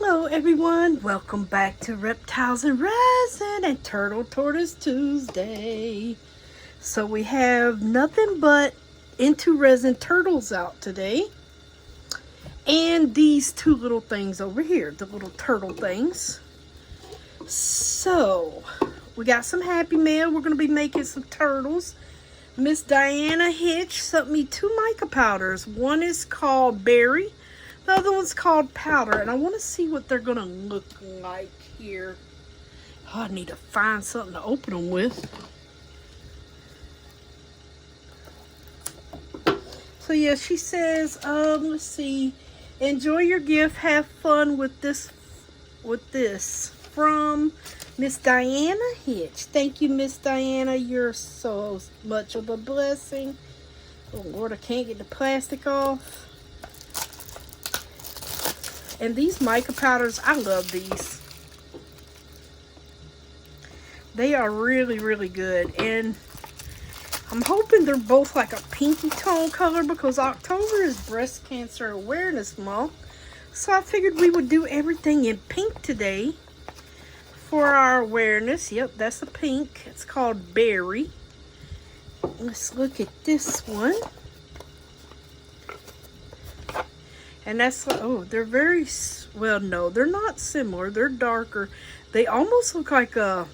Hello everyone, welcome back to Reptiles and Resin and Turtle Tortoise Tuesday. So we have nothing but Intoresin turtles out today. And these two little things over here, the little turtle things. So, we got some Happy Mail. We're going to be making some turtles. Miss Diana Hitch sent me two mica powders. One is called Berry. The other one's called Powder, and I want to see what they're going to look like here. Oh, I need to find something to open them with. So, yeah, she says, let's see. Enjoy your gift. Have fun with this. From Miss Diana Hitch. Thank you, Miss Diana. You're so much of a blessing. Oh, Lord, I can't get the plastic off. And these mica powders, I love these. They are really, really good. And I'm hoping they're both like a pinky tone color because October is Breast Cancer Awareness Month. So I figured we would do everything in pink today for our awareness. Yep, that's a pink. It's called Berry. Let's look at this one. And that's, oh, they're very, well, no, they're not similar. They're darker. They almost look like a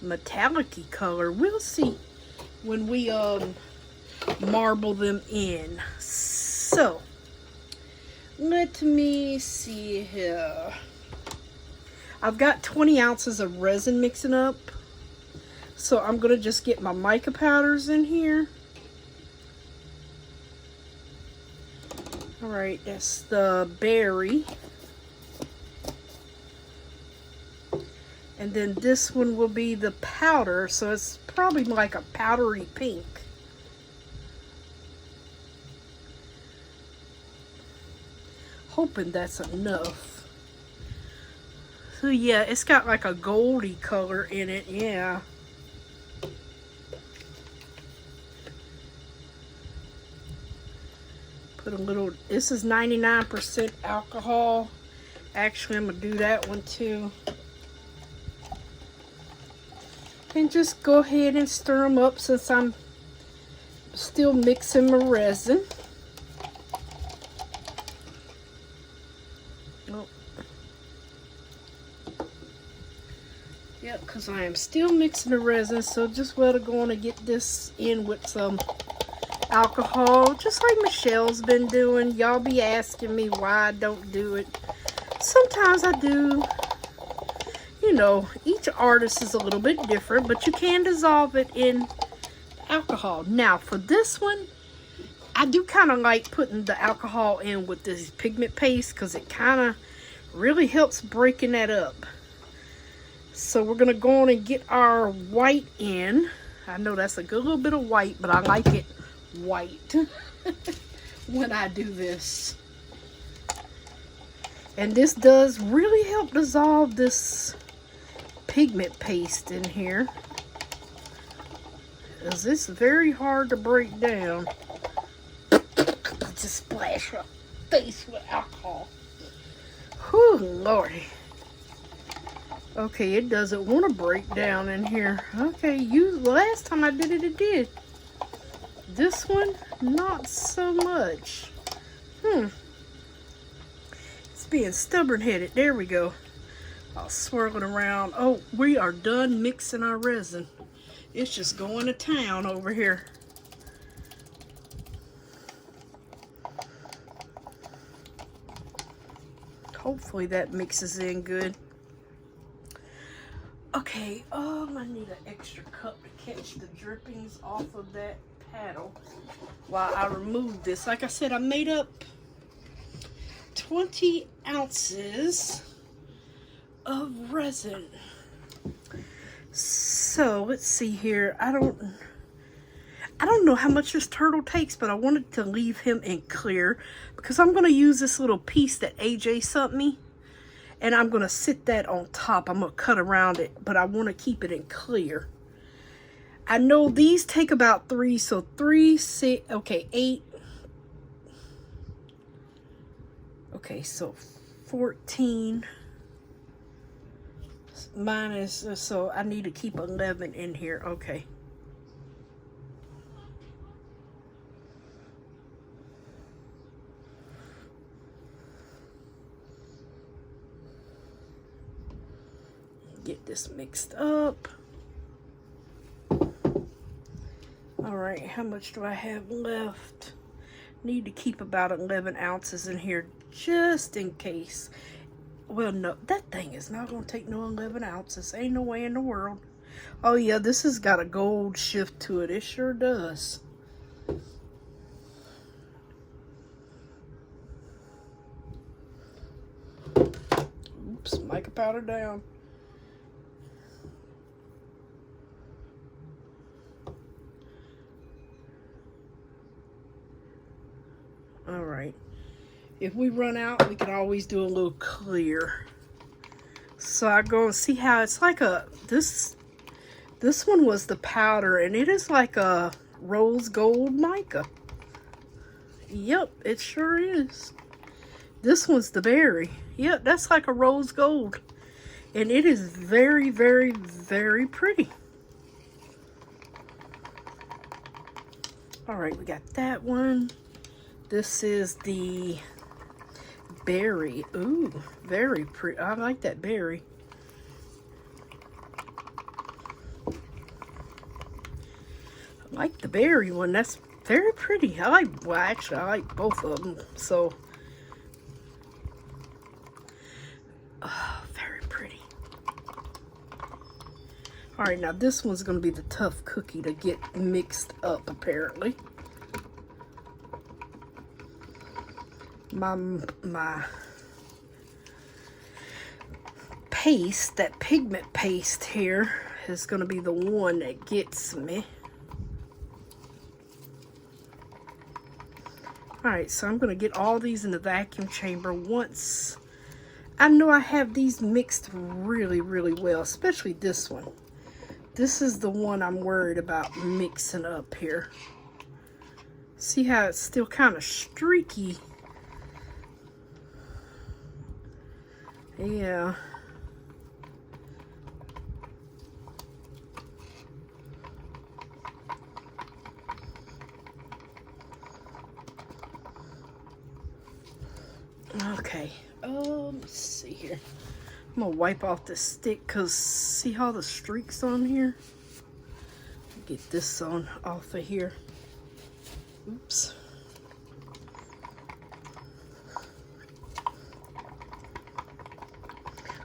metallic-y color. We'll see when we marble them in. So, let me see here. I've got 20 ounces of resin mixing up. So, I'm going to just get my mica powders in here. Alright, that's the Berry. And then this one will be the Powder, so it's probably like a powdery pink. Hoping that's enough. So yeah, it's got like a goldy color in it, yeah. Put a little, this is 99% alcohol. Actually, I'm going to do that one too. And just go ahead and stir them up since I'm still mixing my resin. Oh. Yep, because I am still mixing the resin, so just let it go on and get this in with some alcohol, just like Michelle's been doing. Y'all be asking me why I don't do it. Sometimes I do. You know, each artist is a little bit different, but you can dissolve it in alcohol. Now, for this one, I do kind of like putting the alcohol in with this pigment paste because it kind of really helps breaking that up. So we're going to go on and get our white in. I know that's a good little bit of white, but I like it white when I do this. And this does really help dissolve this pigment paste in here, because it's very hard to break down. Just splash your face with alcohol. Whew, Lordy. Okay, it doesn't want to break down in here. Okay, last time I did it, it did. This one, not so much. It's being stubborn-headed. There we go. I'll swirl it around. Oh, we are done mixing our resin. It's just going to town over here. Hopefully that mixes in good. Okay, I need an extra cup to catch the drippings off of that paddle while I remove this. Like I said, I made up 20 ounces of resin. So let's see here. I don't know how much this turtle takes, but I wanted to leave him in clear because I'm going to use this little piece that AJ sent me, and I'm going to sit that on top. I'm going to cut around it, but I want to keep it in clear. I know these take about 3, so 3, 6, okay, 8. Okay, so 14 minus, so I need to keep 11 in here. Okay. Get this mixed up. All right, how much do I have left? Need to keep about 11 ounces in here just in case. Well, no, that thing is not going to take no 11 ounces. Ain't no way in the world. Oh, yeah, this has got a gold shift to it. It sure does. Oops, mica powder down. All right. If we run out, we can always do a little clear. So I go and see how it's like a, this one was the powder, and it is like a rose gold mica. Yep, it sure is. This one's the berry. Yep, that's like a rose gold. And it is very, very, very pretty. All right, we got that one. This is the berry. Ooh, very pretty. I like that berry. I like the berry one. That's very pretty. I like, well, actually, I like both of them. So, oh, very pretty. All right, now this one's going to be the tough cookie to get mixed up, apparently. My paste, that pigment paste here, is going to be the one that gets me. Alright, so I'm going to get all these in the vacuum chamber once I know I have these mixed really, really well, especially this one. This is the one I'm worried about mixing up here. See how it's still kind of streaky? Yeah. Okay. Let's see here. I'm gonna wipe off this stick because see how the streaks on here? Get this on off of here. Oops.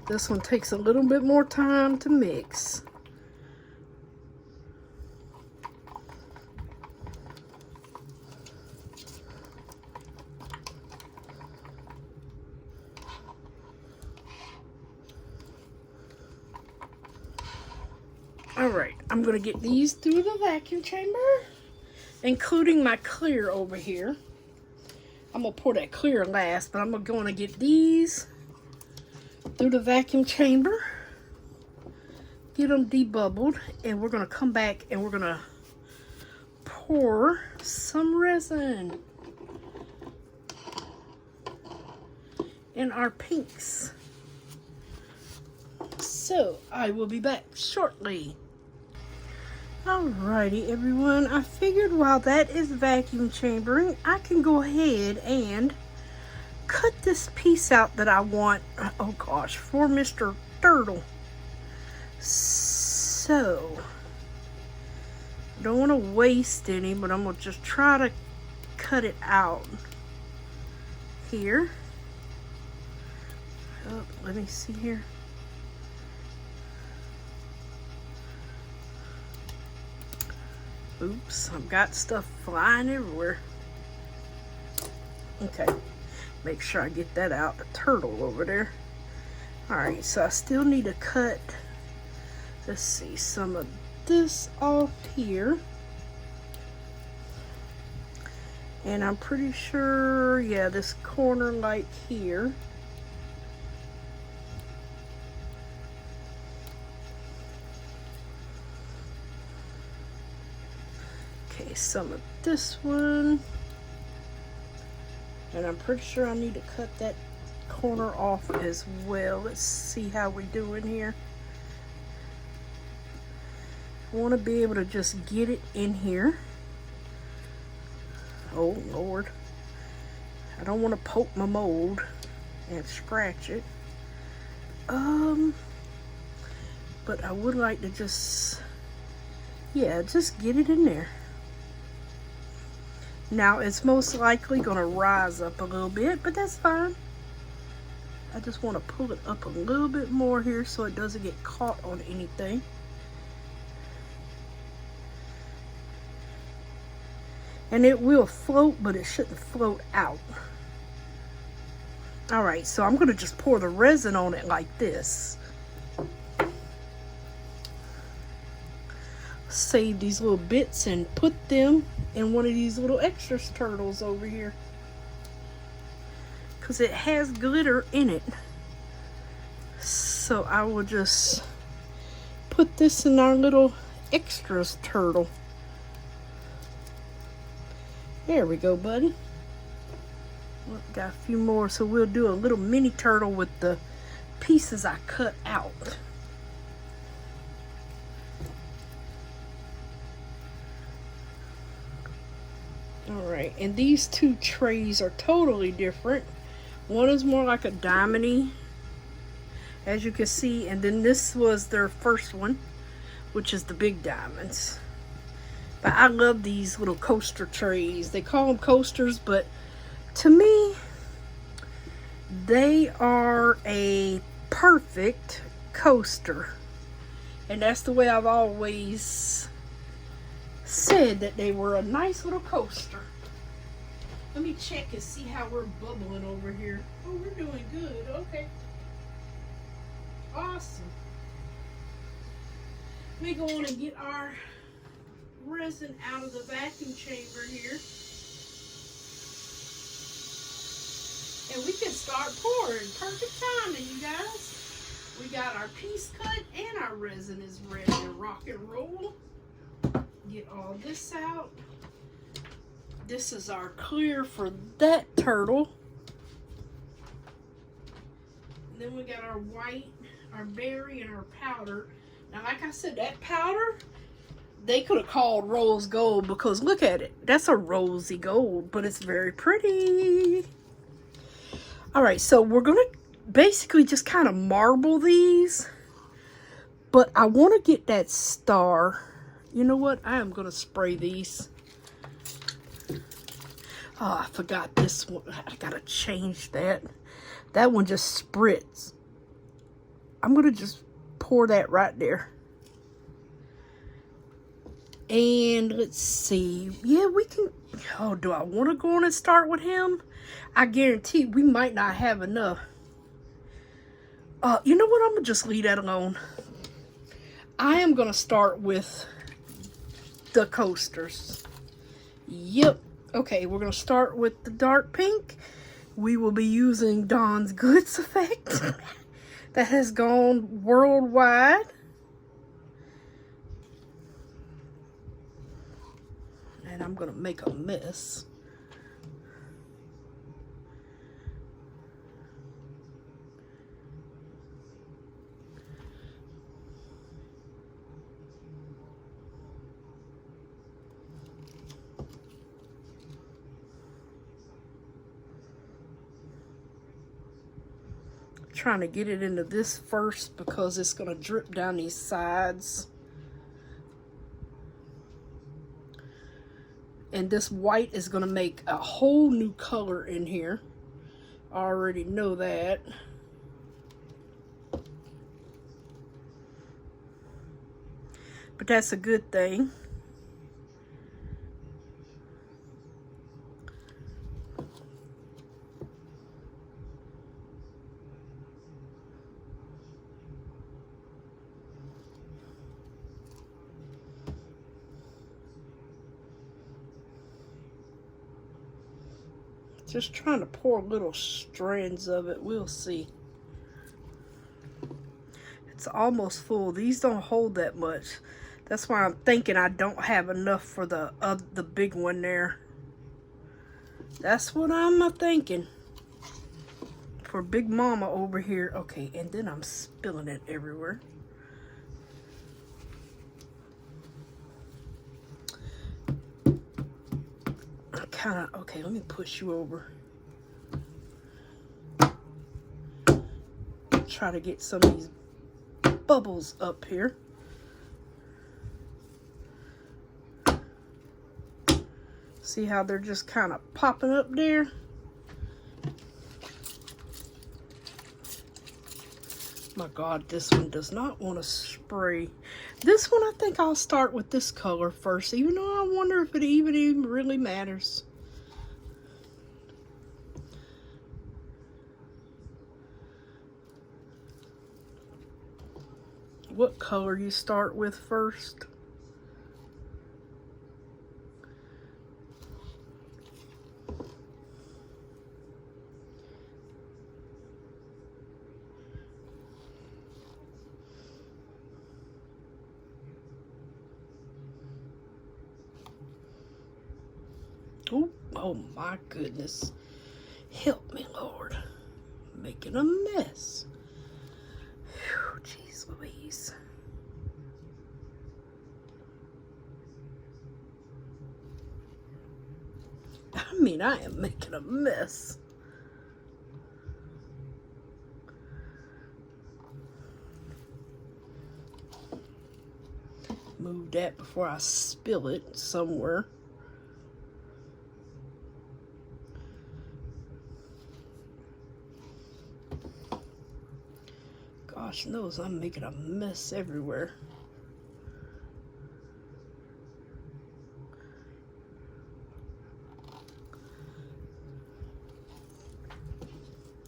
This one takes a little bit more time to mix. All right, I'm gonna get these through the vacuum chamber, including my clear over here. I'm gonna pour that clear last, but I'm gonna get these through the vacuum chamber, get them debubbled, and we're gonna come back and we're gonna pour some resin in our pinks. So I will be back shortly. Alrighty everyone, I figured while that is vacuum chambering, I can go ahead and cut this piece out that I want, oh gosh, for Mr. Turtle. So, don't want to waste any, but I'm going to just try to cut it out here. Oh, let me see here. Oops, I've got stuff flying everywhere. Okay, make sure I get that out, the turtle over there. Alright, so I still need to cut, let's see, some of this off here. And I'm pretty sure, yeah, this corner like here. Okay, some of this one. And I'm pretty sure I need to cut that corner off as well. Let's see how we doing here. I want to be able to just get it in here. Oh Lord, I don't want to poke my mold and scratch it. But I would like to just, yeah, just get it in there. Now it's most likely gonna rise up a little bit, but that's fine. I just want to pull it up a little bit more here so it doesn't get caught on anything. And it will float, but it shouldn't float out. Alright, so I'm going to just pour the resin on it like this. Save these little bits and put them in one of these little extras turtles over here. Because it has glitter in it. So I will just put this in our little extras turtle. There we go, buddy. Got a few more, so we'll do a little mini turtle with the pieces I cut out. Alright, and these two trays are totally different. One is more like a diamond-y, as you can see, and then this was their first one, which is the big diamonds. But I love these little coaster trays. They call them coasters, but to me, they are a perfect coaster. And that's the way I've always said, that they were a nice little coaster. Let me check and see how we're bubbling over here. Oh, we're doing good. Okay. Awesome. Let me go on and get our resin out of the vacuum chamber here. And we can start pouring. Perfect timing, you guys. We got our piece cut and our resin is ready to rock and roll. Get all this out. This is our clear for that turtle. And then we got our white, our berry, and our powder. Now, like I said, that powder, they could have called rose gold, because look at it. That's a rosy gold, but it's very pretty. Alright, so we're going to basically just kind of marble these. But I want to get that star. You know what? I am going to spray these. Oh, I forgot this one. I got to change that. That one just spritz. I'm going to just pour that right there. And let's see. Yeah, we can. Oh, do I want to go on and start with him? I guarantee we might not have enough. You know what? I'm going to just leave that alone. I am going to start with the coasters. Yep. Okay, we're going to start with the dark pink. We will be using Dawn's Goods effect. That has gone worldwide. And I'm going to make a mess. Trying to get it into this first because it's going to drip down these sides. And this white is going to make a whole new color in here. I already know that. But that's a good thing. Just trying to pour little strands of it. We'll see. It's almost full. These don't hold that much. That's why I'm thinking I don't have enough for the big one there. That's what I'm thinking. for Big Mama over here. Okay, and then I'm spilling it everywhere. Okay, let me push you over. Try to get some of these bubbles up here. See how they're just kind of popping up there? My God, this one does not want to spray. This one, I think I'll start with this color first, even though I wonder if it even really matters. What color you start with first? Ooh, oh my goodness. Help me, Lord. I'm making a mess. Whew, jeez Louise. I mean, I am making a mess. Move that before I spill it somewhere. Gosh knows I'm making a mess everywhere.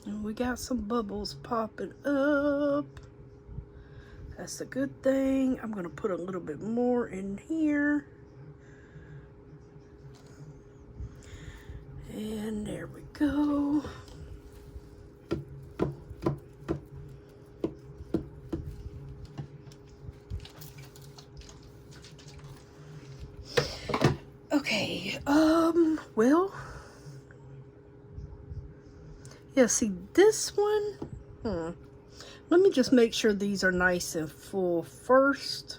And we got some bubbles popping up. That's a good thing. I'm gonna put a little bit more in here. And there we go. Okay, well, yeah, see this one, let me just make sure these are nice and full first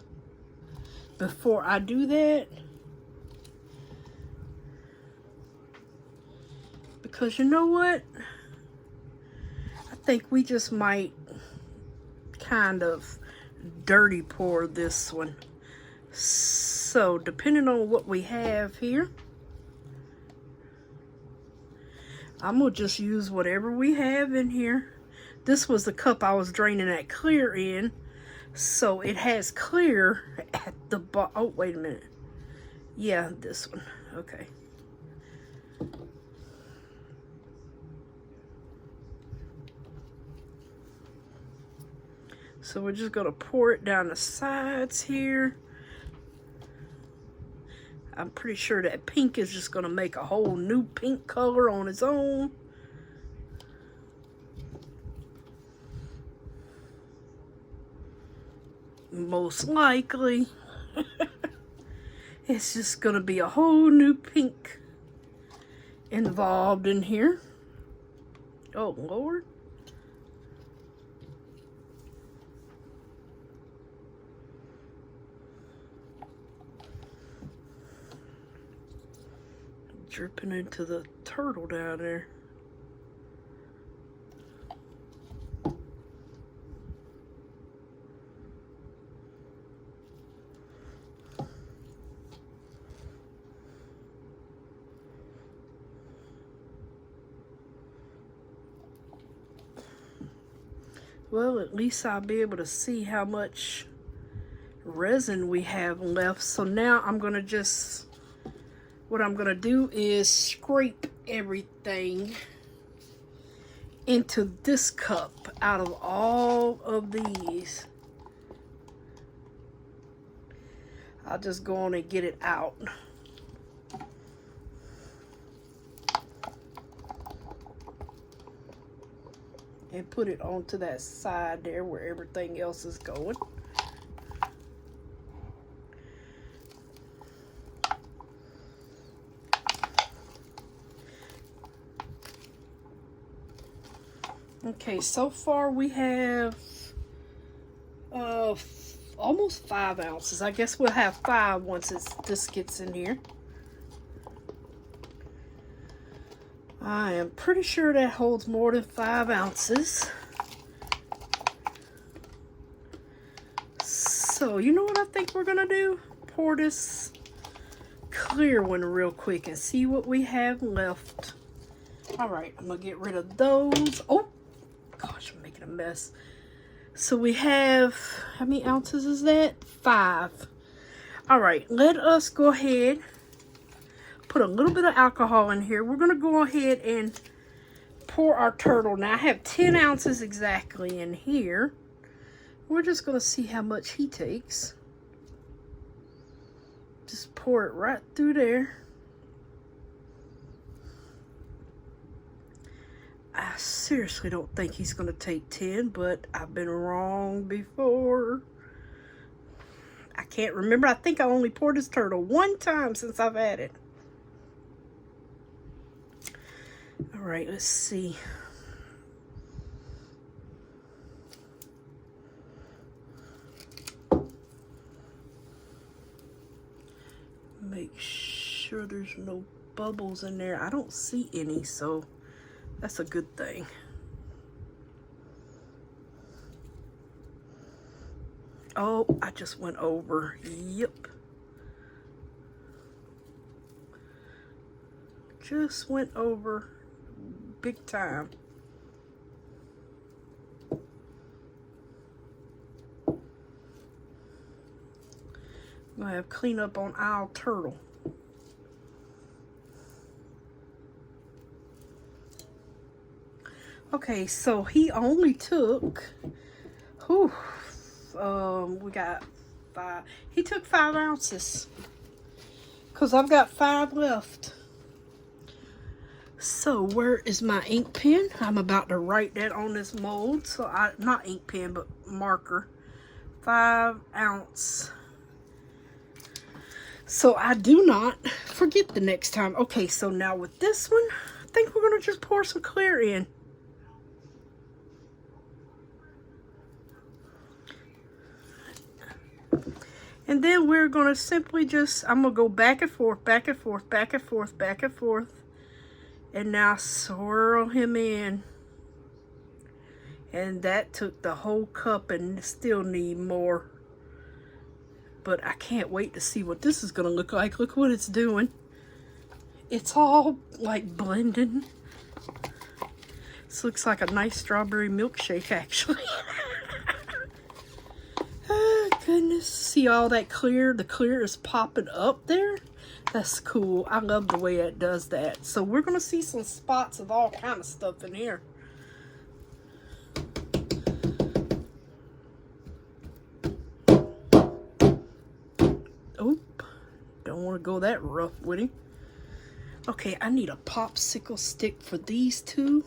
before I do that. Because you know what? I think we just might kind of dirty pour this one. So, depending on what we have here, I'm going to just use whatever we have in here. This was the cup I was draining that clear in. So, it has clear at the bottom. Oh, wait a minute. Yeah, this one. Okay. So, we're just going to pour it down the sides here. I'm pretty sure that pink is just going to make a whole new pink color on its own. Most likely. It's just going to be a whole new pink involved in here. Oh, Lord. Dripping into the turtle down there. Well, at least I'll be able to see how much resin we have left. So now I'm going to just... What I'm going to do is scrape everything into this cup out of all of these. I'll just go on and get it out. And put it onto that side there where everything else is going. Okay, so far we have almost 5 ounces. I guess we'll have 5 once this gets in here. I am pretty sure that holds more than 5 ounces. So, you know what I think we're gonna do? Pour this clear one real quick and see what we have left. All right, I'm gonna get rid of those. Oh, gosh, I'm making a mess. So we have, how many ounces is that? 5. All right, let us go ahead, put a little bit of alcohol in here. We're gonna go ahead and pour our turtle. Now I have 10 ounces exactly in here. We're just gonna see how much he takes. Just pour it right through there. I seriously don't think he's gonna take 10, but I've been wrong before. I can't remember. I think I only poured this turtle 1 time since I've had it. All right, let's see. Make sure there's no bubbles in there. I don't see any, so that's a good thing. Oh, I just went over. Yep. Just went over big time. I'm gonna have cleanup on our turtle. Okay, so he only took, we got 5. He took 5 ounces because I've got 5 left. So where is my ink pen? I'm about to write that on this mold. So not ink pen, but marker. 5 ounce. So I do not forget the next time. Okay, so now with this one, I think we're gonna just pour some clear in. And then we're gonna simply just, I'm gonna go back and forth, back and forth, back and forth, back and forth. And now swirl him in. And that took the whole cup and still need more. But I can't wait to see what this is gonna look like. Look what it's doing. It's all like blending. This looks like a nice strawberry milkshake actually. Oh, goodness. See all that clear? The clear is popping up there. That's cool. I love the way it does that. So we're going to see some spots of all kind of stuff in here. Oop. Don't want to go that rough with him. Okay, I need a popsicle stick for these two.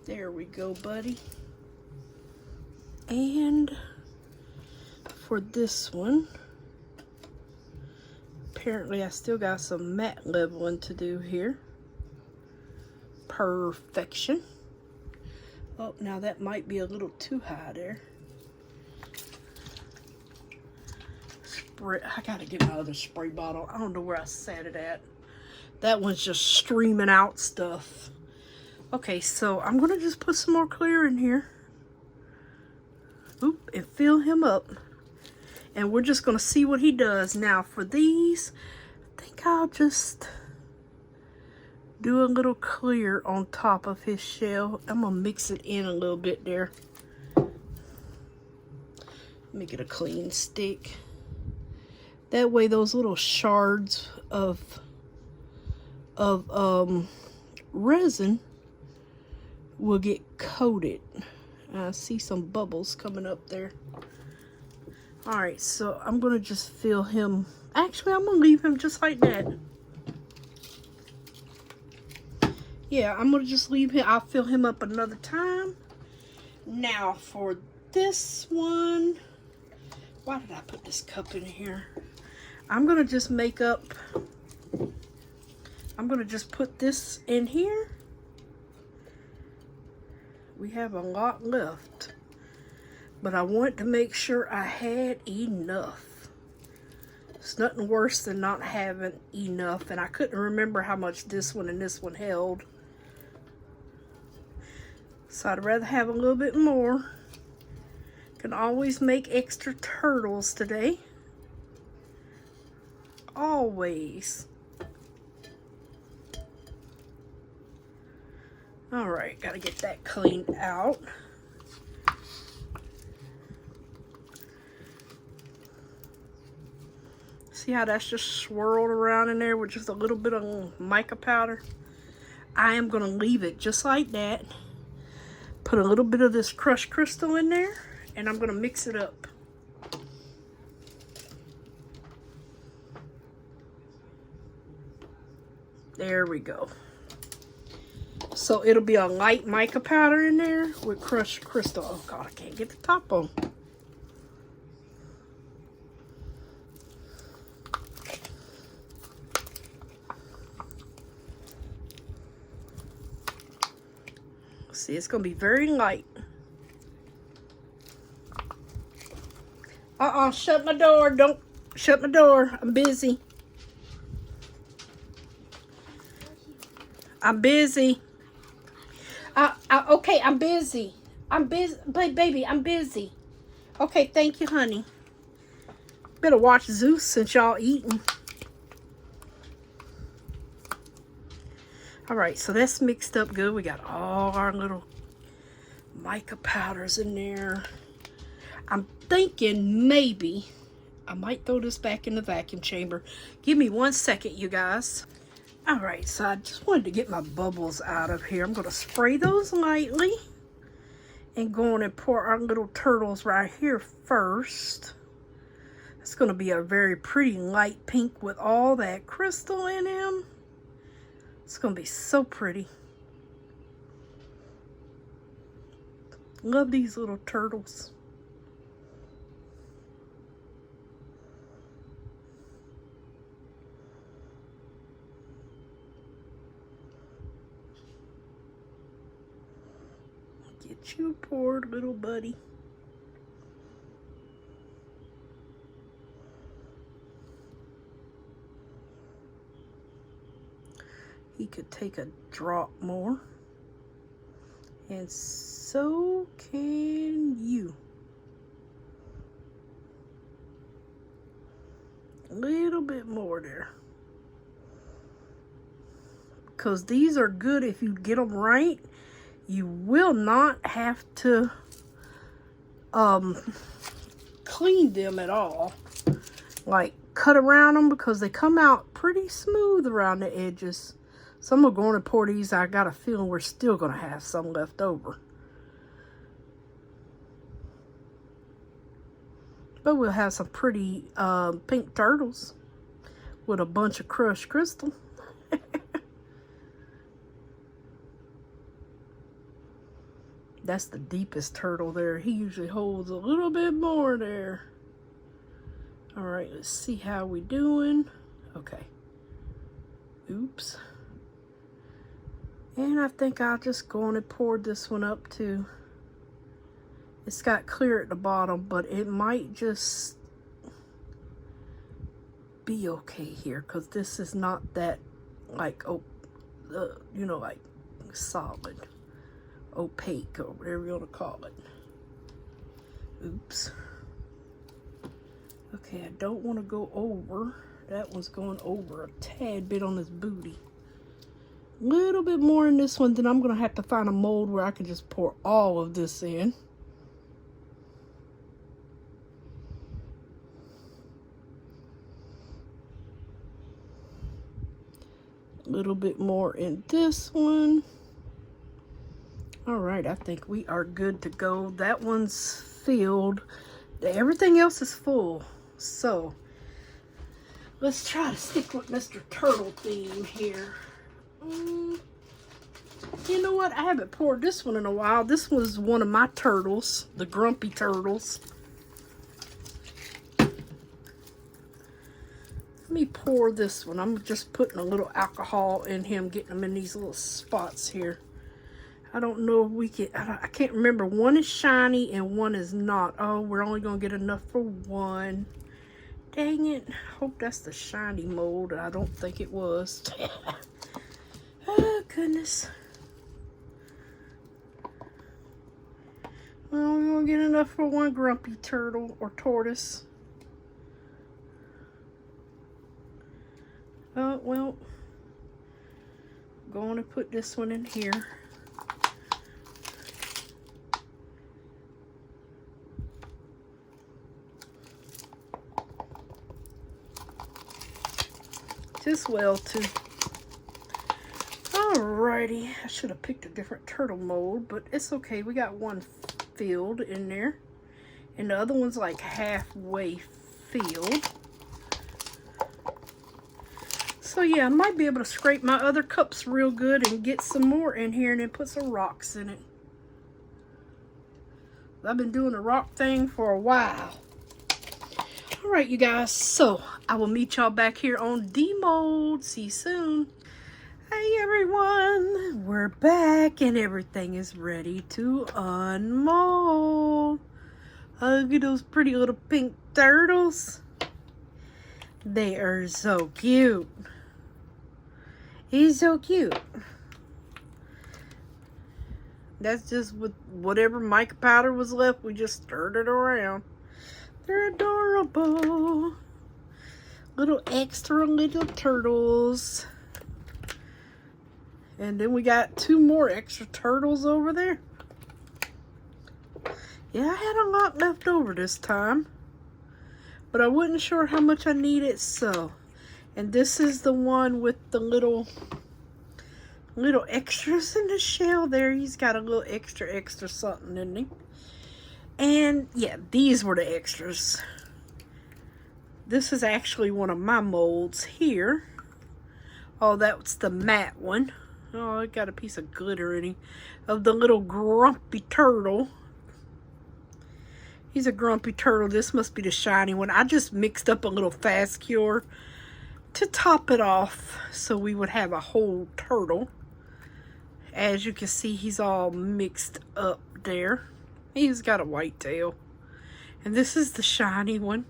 There we go, buddy. And for this one, apparently I still got some matte leveling to do here. Perfection. Oh, now that might be a little too high there. Spray. I gotta get my other spray bottle. I don't know where I set it at. That one's just streaming out stuff. Okay, so I'm gonna just put some more clear in here. Oop, and fill him up. And we're just gonna see what he does. Now for these, I think I'll just do a little clear on top of his shell. I'm gonna mix it in a little bit there. Make it a clean stick. That way those little shards of resin will get coated. I see some bubbles coming up there. Alright, so I'm gonna just fill him. Actually, I'm gonna leave him just like that. Yeah, I'm gonna just leave him. I'll fill him up another time. Now for this one, why did I put this cup in here? I'm gonna just make up I'm going to just put this in here. We have a lot left, but I wanted to make sure I had enough. It's nothing worse than not having enough, and I couldn't remember how much this one and this one held. So I'd rather have a little bit more. Can always make extra turtles today. Always. Alright, gotta get that cleaned out. See how that's just swirled around in there with just a little bit of mica powder? I am gonna leave it just like that. Put a little bit of this crushed crystal in there, and I'm gonna mix it up. There we go. So it'll be a light mica powder in there with crushed crystal. Oh God, I can't get the top on. See, it's gonna be very light. Shut my door. Don't shut my door. I'm busy. I'm busy. Okay, I'm busy. I'm busy. Baby, I'm busy. Okay, thank you, honey. Better watch Zeus since y'all eating. Alright, so that's mixed up good. We got all our little mica powders in there. I'm thinking maybe I might throw this back in the vacuum chamber. Give me 1 second, you guys. Alright, so I just wanted to get my bubbles out of here. I'm going to spray those lightly and go on and pour our little turtles right here first. It's going to be a very pretty light pink with all that crystal in them. It's going to be so pretty. Love these little turtles. Get you poured, little buddy. He could take a drop more. And so can you. A little bit more there. Because these are good if you get them right. You will not have to clean them at all. Like cut around them because they come out pretty smooth around the edges. So I'm going to pour these. I got a feeling we're still going to have some left over. But we'll have some pretty pink turtles with a bunch of crushed crystal. That's the deepest turtle there. He usually holds a little bit more there. All right, let's see how we doing. Okay. Oops. And I think I'll just go on and pour this one up too. It's got clear at the bottom, but it might just be okay here because this is not that like, you know, like solid. Opaque or whatever you want to call it. Oops. Okay, I don't want to go over. That one's going over a tad bit on this booty. A little bit more in this one, then I'm going to have to find a mold where I can just pour all of this in. A little bit more in this one. All right, I think we are good to go. That one's filled. Everything else is full. So let's try to stick with Mr. Turtle theme here. You know what? I haven't poured this one in a while. This was one of my turtles, the grumpy turtles. Let me pour this one. I'm just putting a little alcohol in him, getting them in these little spots here. I don't know if we can, I can't remember. One is shiny and one is not. Oh, we're only going to get enough for one. Dang it. Hope that's the shiny mold. I don't think it was. Oh, goodness. Well, we're going to get enough for one grumpy turtle or tortoise. Oh, well. I'm going to put this one in here. Just well too. Alrighty, I should have picked a different turtle mold, but it's okay. We got one filled in there, and the other one's like halfway filled. So yeah, I might be able to scrape my other cups real good and get some more in here and then put some rocks in it. I've been doing the rock thing for a while. Alright, you guys, so I will meet y'all back here on demold. See you soon. Hey everyone, we're back and everything is ready to unmold. Look at those pretty little pink turtles. They are so cute. He's so cute. That's just with whatever mica powder was left, we just stirred it around. They're adorable. Little extra little turtles. And then we got two more extra turtles over there. Yeah, I had a lot left over this time. But I wasn't sure how much I needed, so. And this is the one with the little extras in the shell there. He's got a little extra something in him. And yeah, these were the extras. This is actually one of my molds here. Oh, that's the matte one. Oh, it got a piece of glitter in him. Of the little grumpy turtle. He's a grumpy turtle. This must be the shiny one. I just mixed up a little fast cure to top it off so we would have a whole turtle. As you can see, he's all mixed up there. He's got a white tail. And this is the shiny one.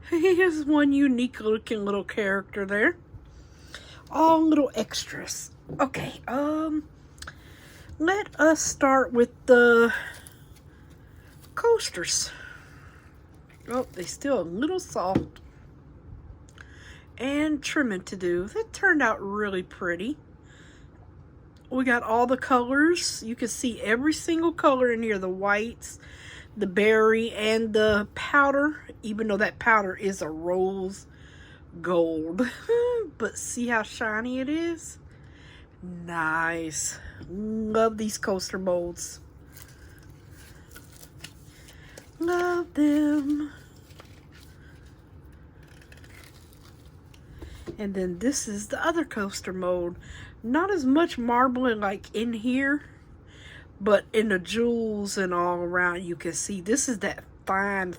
He has one unique looking little character there. All little extras. Okay, let us start with the coasters. Oh, they're still a little soft. And trimming to do. That turned out really pretty. We got all the colors. You can see every single color in here. The whites, the berry, and the powder. Even though that powder is a rose gold. But see how shiny it is? Nice. Love these coaster molds. Love them. And then this is the other coaster mold. Not as much marbling like in here, but in the jewels and all around you can see this is that fine,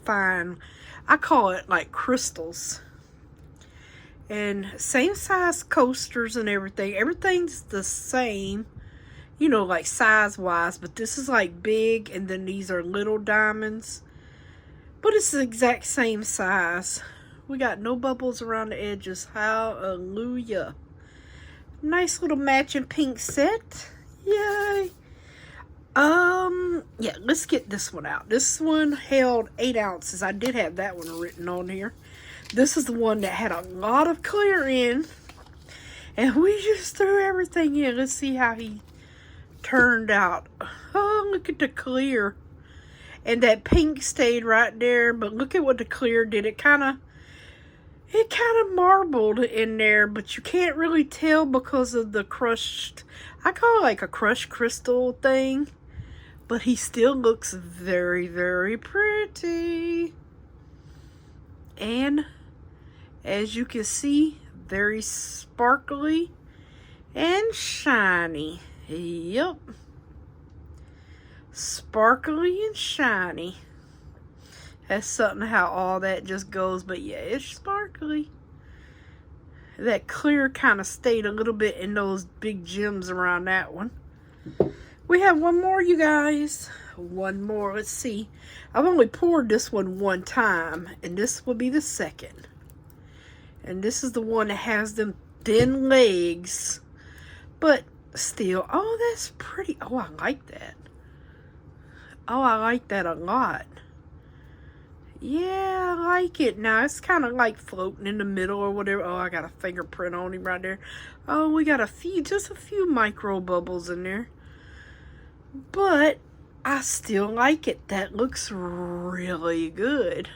I call it like crystals. And same size coasters and everything. Everything's the same, you know, like size wise, but this is like big and then these are little diamonds. But it's the exact same size. We got no bubbles around the edges. Hallelujah. Nice little matching pink set. Yay. Yeah, let's get this one out. This one held 8 ounces. I did have that one written on here. This is the one that had a lot of clear in. And we just threw everything in. Let's see how he turned out. Oh, look at the clear. And that pink stayed right there. But look at what the clear did. It kind of marbled in there, but you can't really tell because of the crushed, I call it like a crushed crystal thing, but he still looks very, very pretty. And as you can see, very sparkly and shiny. Yep. Sparkly and shiny. That's something how all that just goes, but yeah, it's sparkly. That clear kind of stayed a little bit in those big gems around that one. We have one more, you guys. One more. Let's see. I've only poured this one time, and this will be the second. And this is the one that has them thin legs. But still, oh, that's pretty. Oh, I like that. Oh, I like that a lot. Yeah, I like it. Now, it's kind of like floating in the middle or whatever. Oh, I got a fingerprint on him right there. Oh, we got just a few micro bubbles in there. But I still like it. That looks really good.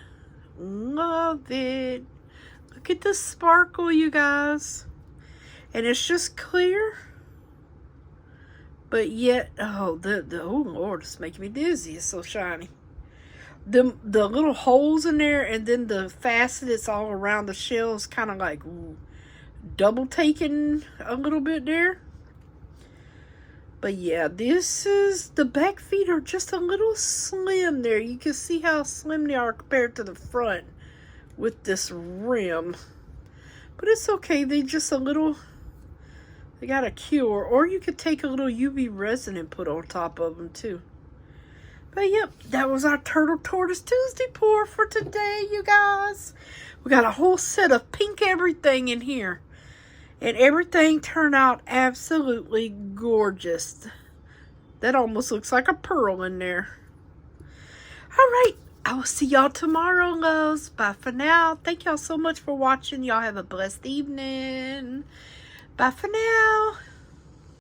Love it. Look at the sparkle, you guys. And it's just clear. But yet, oh, oh Lord, it's making me dizzy. It's so shiny. The little holes in there, and then the facets all around the shells, kind of like double taking a little bit there. But yeah, the back feet are just a little slim there. You can see how slim they are compared to the front with this rim. But it's okay. They got a cure. Or you could take a little UV resin and put on top of them too. But yep, that was our Turtle Tortoise Tuesday pour for today, you guys. We got a whole set of pink everything in here. And everything turned out absolutely gorgeous. That almost looks like a pearl in there. Alright, I will see y'all tomorrow, loves. Bye for now. Thank y'all so much for watching. Y'all have a blessed evening. Bye for now.